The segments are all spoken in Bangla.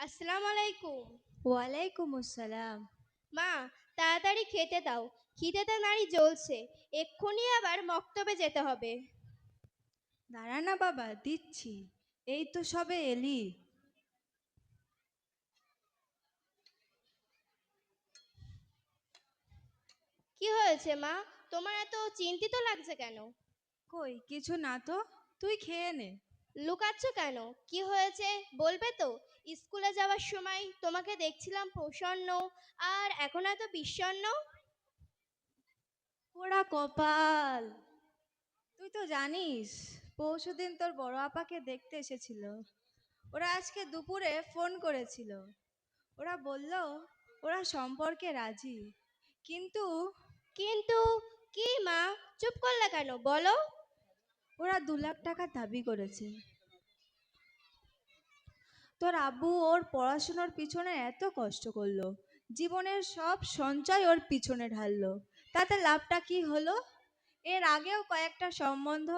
আসসালামু আলাইকুম। ওয়ালাইকুম আসসালাম। মা, তাড়াতাড়ি খেতে দাও। খিদেতে নাড়ি জ্বলছে। এক্ষুনি আবার মক্তবে যেতে হবে। দাঁড়া না বাবা, দিচ্ছি। এই তো সবে এলি। কি হয়েছে মা? তোমার এত চিন্তিত লাগছে কেন? কই কিছু না তো, তুই খেয়ে নে। লুকাচ্ছ কেন? কি হয়েছে বলবে তো? স্কুলে যাওয়ার সময় তোমাকে দেখছিলাম প্রসন্ন, আর এখন এত বিষণ্ণ। পোড়া কপাল! তুই তো জানিস, পরশুদিন তোর বড় আপাকে দেখতে এসেছিল। ওরা আজকে দুপুরে ফোন করেছিল। ওরা বলল ওরা সম্পর্কে রাজি, কিন্তু কিন্তু কি মা, চুপ করলে কেন বলো? ওরা 2 লাখ টাকা দাবি করেছে। তোর আব্বু ওর পড়াশুনোর পিছনে এত কষ্ট করলো, জীবনের সব সঞ্চয় ওর পিছনে ঢাললো, তাতে লাভটা কি হলো? এর আগেও কয়েকটা সম্বন্ধ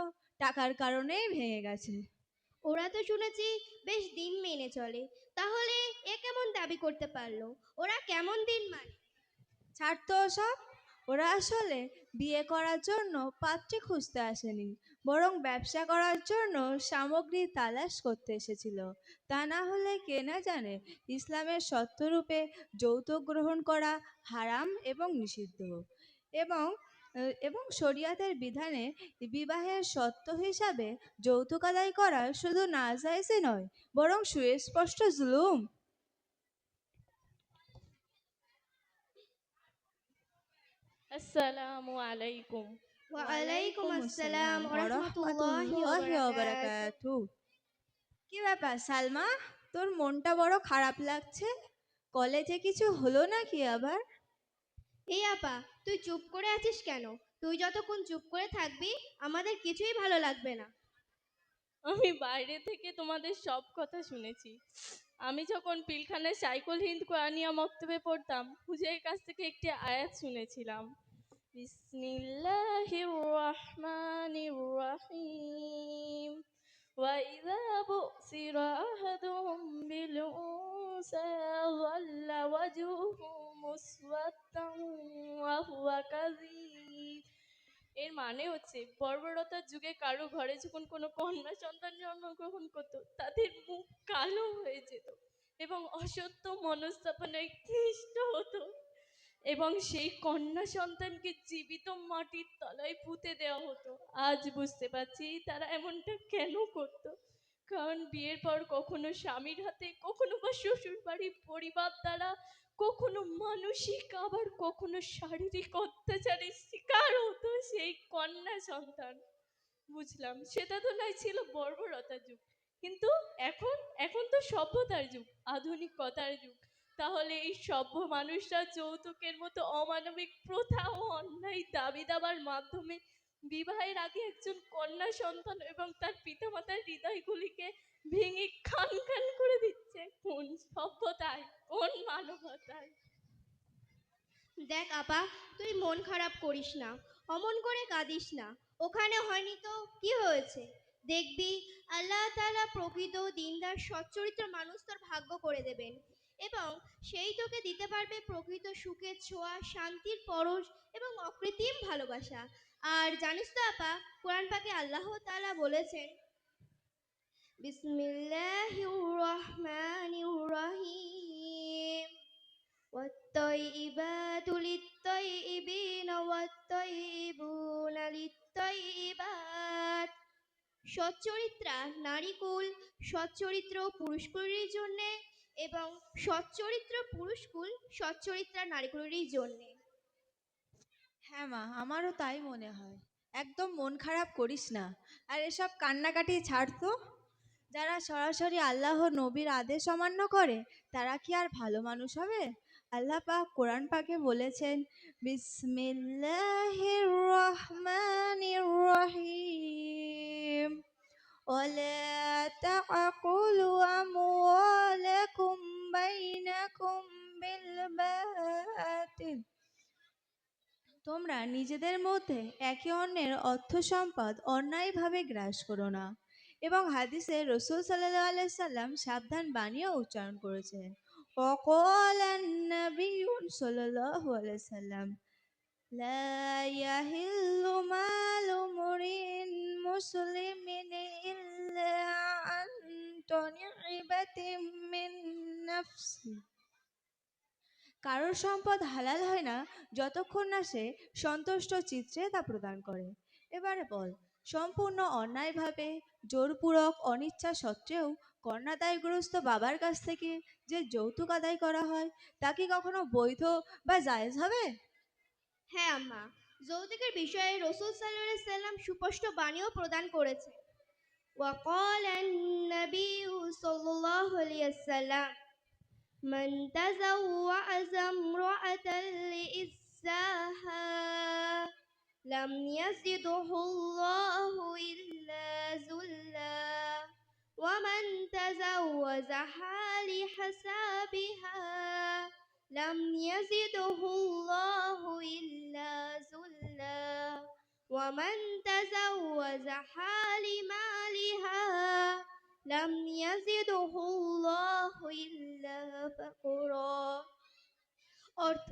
টাকার কারণেই ভেঙে গেছে। ওরা তো শুনেছি বেশ দিন মেনে চলে। তাহলে এ কেমন দাবি করতে পারলো? ওরা কেমন দিন মানে? ছাড় তো সব। ওরা আসলে বিয়ে করার জন্য পাত্রী খুঁজতে আসেনি, বরং ব্যবসা করার জন্য সামগ্রী তালাশ করতে এসেছিল। তা না হলে কে না জানে ইসলামের সত্যরূপে যৌতুক গ্রহণ করা হারাম এবং নিষিদ্ধ, এবং এবং শরিয়াতের বিধানে বিবাহের সত্য হিসাবে যৌতুক আদায় করা শুধু নাজায়েজই নয়, বরং সুস্পষ্ট জুলুম। আসসালামু আলাইকুম। ওয়ালাইকুম ওয়ালাইকুম আসসালাম আসসালাম ওয়া রাহমাতুল্লাহি ওয়া ওরহমাতুল্লাহি ওয়া বারাকাতুহু। বারাকাতু। কি ব্যাপার সালমা, তোর মনটা বড় খারাপ লাগছে? কলেজে কিছু হলো নাকি আবার? এই আপা, তুই চুপ করে আছিস কেন? তুই যতক্ষণ চুপ করে থাকবি আমাদের কিছুই ভালো লাগবে না। আমি বাইরে থেকে তোমাদের সব কথা শুনেছি। আমি যখন পিলখানায় সাইকুল হিন্দ কোরআনিয়া মক্তবে পড়তাম, হুজুরের কাছ থেকে একটি আয়াত শুনেছিলাম। বিসমিল্লাহির রহমানির রহিম। وإذا بؤسر أحدهم بالأنثى ظل وجهه مسودا وهو كظيم। এর মানে হচ্ছে বর্বরতার যুগে কারো ঘরে যখন কোনো কন্যা সন্তান জন্মগ্রহণ করতো, তাদের মুখ কালো হয়ে যেত এবং অসত্য মনস্থাপনায় ক্লিষ্ট হতো, এবং সেই কন্যা সন্তানকে জীবিত মাটির তলায় পুঁতে দেওয়া হতো। আজ বুঝতে পারছি তারা এমনটা কেন করতো। কারণ বিয়ের পর কখনো স্বামীর হাতে, কখনো বা শ্বশুর বাড়ির পরিবার দ্বারা, কখনো মানসিক আবার কখনো শারীরিক অত্যাচারের শিকার হতো সেই কন্যা সন্তান। বুঝলাম সেটা তো নয় ছিল বর্বরতার যুগ, কিন্তু এখন এখন তো সভ্যতার যুগ, আধুনিকতার যুগ। তাহলে এই সভ্য মানুষরা যৌতুকের মতো অমানবিক প্রথা ও অন্যায় দাবি দাবার মাধ্যমে বিবাহের আগে একজন কন্যা সন্তান এবং তার পিতামাতার হৃদয়গুলিকে ভেঙে খান খান করে দিচ্ছে। কোন সভ্যতায়, কোন মানবতায়? দেখ আপা, তুই মন খারাপ করিস না, অমন করে কাঁদিস না। ওখানে হয়নি তো কি হয়েছে? দেখবি আল্লাহ তাআলা প্রকৃত দিনদার সচ্চরিত্র মানুষ তোর ভাগ্য করে দেবেন, এবং সেই তোকে দিতে পারবে প্রকৃত সুখের ছোঁয়া, শান্তির পরশ এবং অকৃত্রিম ভালোবাসা। আর জানিস তো আপা, কোরআন পাকে আল্লাহ তাআলা বলেছেন, বিসমিল্লাহির রহমানির রহিম, والطيبات للطيبين والطيبون للطيبات। সচ্চরিত্রা নারীকুল সচ্চরিত্র পুরুষকুলের জন্যে, এবং সচ্চরিত্র পুরুষকুল সচ্চরিত্রা নারীকুলেরই জন্যে। হ্যাঁ মা, আমারও তাই মনে হয়। একদম মন খারাপ করিস না, আর এসব কান্নাকাটি ছাড় তো। যারা সরাসরি আল্লাহ নবীর আদেশ অমান্য করে, তারা কি আর ভালো মানুষ হবে? আল্লাহ পাক কোরআন পাকে বলেছেন, বিসমিল্লাহির রহমানির রহিম, ولا تأكلوا أموالكم بينكم بالباطل। তোমরা নিজেদের মধ্যে একে অন্যের অর্থ সম্পদ অন্যায়ভাবে গ্রাস করো না। এবং হাদিসে রসুল সাল্লাহ আলাইসাল্লাম সাবধান বাণীও উচ্চারণ করেছেন। وقال النبي صلى الله عليه وسلم لا يحل مال امرئ مسلم إلا عن طيبة من نفسه। কারোর সম্পদ হালাল হয় না যতক্ষণ না সে সন্তুষ্ট চিত্রে তা প্রদান করে। এবারে বল, সম্পূর্ণ অন্যায়ভাবে জোরপূরক অনিচ্ছা সত্ত্বেও কন্যাদায়গ্রস্ত বাবার কাছ থেকে যে যৌতুক আদায় করা হয় তা কি কখনো বৈধ বা জায়েজ হবে? হ্যাঁ আম্মা, যৌতুকের বিষয়ে রসুল সাল্লাল্লাহু সাল্লাম সুস্পষ্ট বাণীও প্রদান করেছে। وقال النبي صلى الله عليه وسلم من تزوج امرأة لإساها لم يزده الله إلا ذلا ومن تزوجها لحسابها لم يزده الله إلا ذلا ومن تزوجها لمالها لم يزده الله إلا فقرا। অর্থ,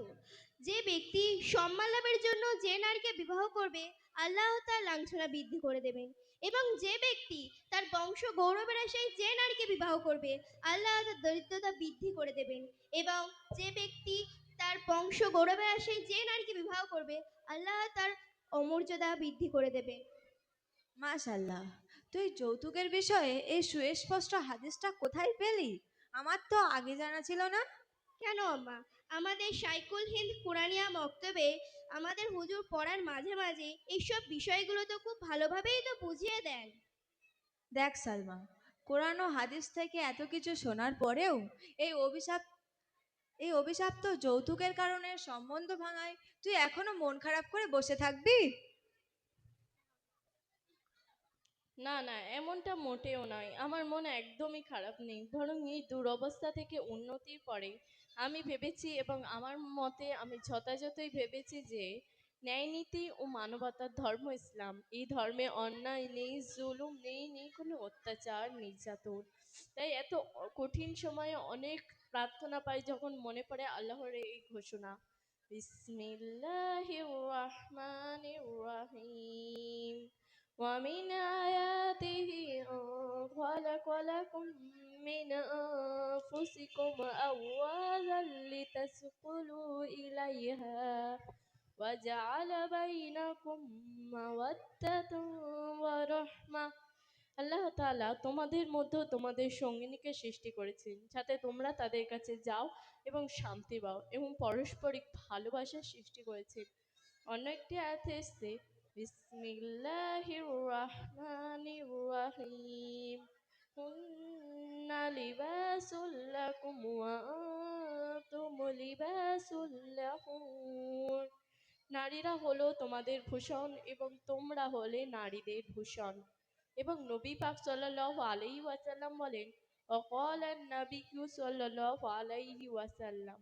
যে ব্যক্তি সম্মান লাভের জন্য যে নারীকে বিবাহ করবে আল্লাহ তার লাঞ্ছনা বৃদ্ধি করে দেবেন, এবং যে ব্যক্তি তার বংশ গৌরবের আশায় যে নারীকে বিবাহ করবে আল্লাহ তার দরিদ্রতা বৃদ্ধি করে দেবেন, এবং যে ব্যক্তি তার বংশ গৌরবের আশায় যে নারীকে বিবাহ করবে আল্লাহ তার অমর্যাদা বৃদ্ধি করে দেবে। মাশাল্লাহ, তুই যৌতুকের বিষয়ে এই সুস্পষ্ট হাদিসটা কোথায় পেলি? আমার তো আগে জানা ছিল না। কেন আম্মা, আমাদের শাইখুল হিন্দ কুরানিয়া মক্তবে আমাদের হুজুর পড়ার মাঝে মাঝে এইসব বিষয়গুলো তো খুব ভালোভাবেই তো বুঝিয়ে দেন। দেখ সালমা, কোরআন ও হাদিস থেকে এত কিছু শোনার পরেও এই অভিশাপ এই অভিশাপ্ত যৌতুকের কারণে সম্বন্ধ ভাঙায় তুই এখনো মন খারাপ করে বসে থাকবি? না না, এমনটা মোটেও নয়। আমার মন একদমই খারাপ নেই, বরং এই দুরবস্থা থেকে উন্নতির পরে আমি ভেবেছি, এবং আমার মতে আমি যথাযথই ভেবেছি যে ন্যায়নীতি ও মানবতার ধর্ম ইসলাম। এই ধর্মে অন্যায় নেই, জুলুম নেই, নেই কোনো অত্যাচার নির্যাতন। তাই এত কঠিন সময়ে অনেক প্রার্থনা পাই যখন মনে পড়ে আল্লাহর এই ঘোষণা, বিসমিল্লাহির রহমানির রহিম। ومن آياته أن خلق لكم من أنفسكم أزواجا لتسكنوا إليها وجعل بينكم مودة ورحمة। আল্লাহ তাআলা তোমাদের মধ্যে তোমাদের সঙ্গিনীকে সৃষ্টি করেছেন যাতে তোমরা তাদের কাছে যাও এবং শান্তি পাও, এবং পারস্পরিক ভালোবাসার সৃষ্টি করেছেন। অন্য একটি আয়াতে এসেছে, বিসমিল্লাহির রহমানির রহিম, হুন্না লিবাসুল লাকুম ওয়া আনতুম লিবাসুল লাহুন। নারীরা হলো তোমাদের ভূষণ এবং তোমরা হলে নারীদের ভূষণ। এবং নবী পাক সাল্লাল্লাহু আলাইহি ওয়াসাল্লাম বলেন, وقال النبي صلى الله عليه وسلم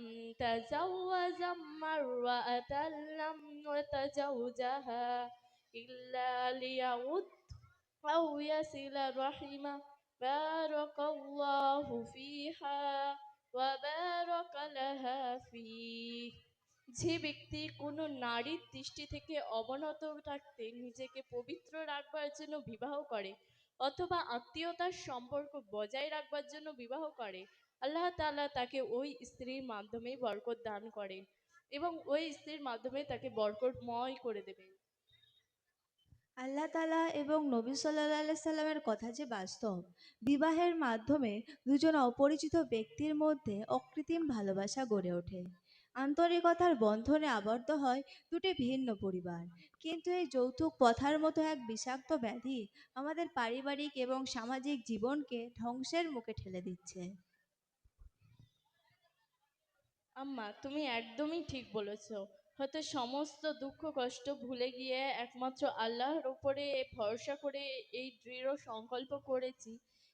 من تزوج امرأة لم يتزوجها إلا ليعد أو يصل رحمه بارك الله فيها وبارك لها فيه। যে ব্যক্তি কোনো নারীর দৃষ্টি থেকে অবনত থাকতে নিজেকে পবিত্র রাখবার জন্য বিবাহ করে, অথবা আত্মীয়তার সম্পর্ক বজায় রাখবার জন্য বিবাহ করে, আল্লাহ তাআলা তাকে ওই স্ত্রীর মাধ্যমেই বরকত দান করেন, এবং ওই স্ত্রীর মাধ্যমে তাকে বরকতময় করে দেবেন। আল্লাহ তাআলা এবং নবী সাল্লাল্লাহু আলাইহি সাল্লামের কথা যে বাস্তব। বিবাহের মাধ্যমে দুজন অপরিচিত ব্যক্তির মধ্যে অকৃত্রিম ভালোবাসা গড়ে ওঠে। আন্তরিকতার বন্ধনে আবদ্ধ হয় দুটি ভিন্ন পরিবার। কিন্তু এই যৌতুক প্রথার মতো এক বিষাক্ত ব্যাধি আমাদের পারিবারিক এবং সামাজিক জীবনকে ধ্বংসের মুখে ঠেলে দিচ্ছে। আম্মা, তুমি একদমই ঠিক বলেছো। হয়তো সমস্ত দুঃখ কষ্ট ভুলে গিয়ে একমাত্র আল্লাহর উপরে ভরসা করে এই দৃঢ় সংকল্প করেছি,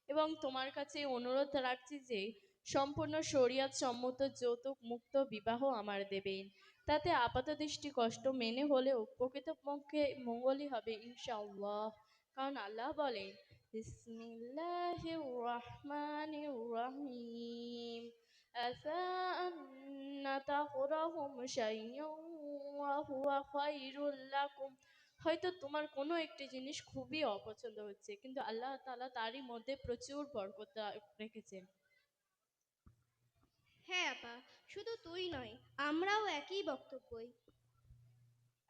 এবং তোমার কাছে অনুরোধ রাখছি যে সম্পূর্ণ শরিয়ত সম্মত যৌতুক মুক্ত বিবাহ আমার দেবেন। তাতে আপাতদৃষ্টি কষ্ট মেনে হলেও প্রকৃতপক্ষে মঙ্গলই হবে ইনশাআল্লাহ। কারণ আল্লাহ বলেন, বিসমিল্লাহির রহমানির রহিম আসা আন তাকরাহুম শাইয়্যান ওয়া হুয়া খায়রুল লাকুম। হয়তো তোমার কোনো একটি জিনিস খুবই অপছন্দ হচ্ছে, কিন্তু আল্লাহ তাআলা তারই মধ্যে প্রচুর বরকত রেখেছেন। হ্যাঁ আপা, শুধু তুই নয়, আমরাও একই বক্তব্যই।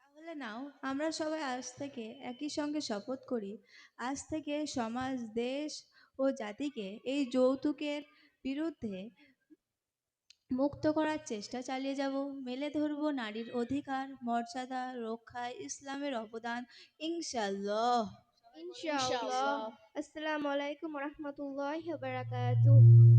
তাহলে নাও, আমরা সবাই আজ থেকে একই সঙ্গে শপথ করি, আজ থেকে সমাজ, দেশ ও জাতিকে এই যৌতুকের বিরুদ্ধে মুক্ত করার চেষ্টা চালিয়ে যাব। মেলে ধরব নারীর অধিকার মর্যাদা রক্ষায় ইসলামের অবদান, ইনশাল্লাহ। ইনশাআল্লাহ। ইনশাআল্লাহ। আসসালামু আলাইকুম রহমতুল্লাহ বারাকাতুহ।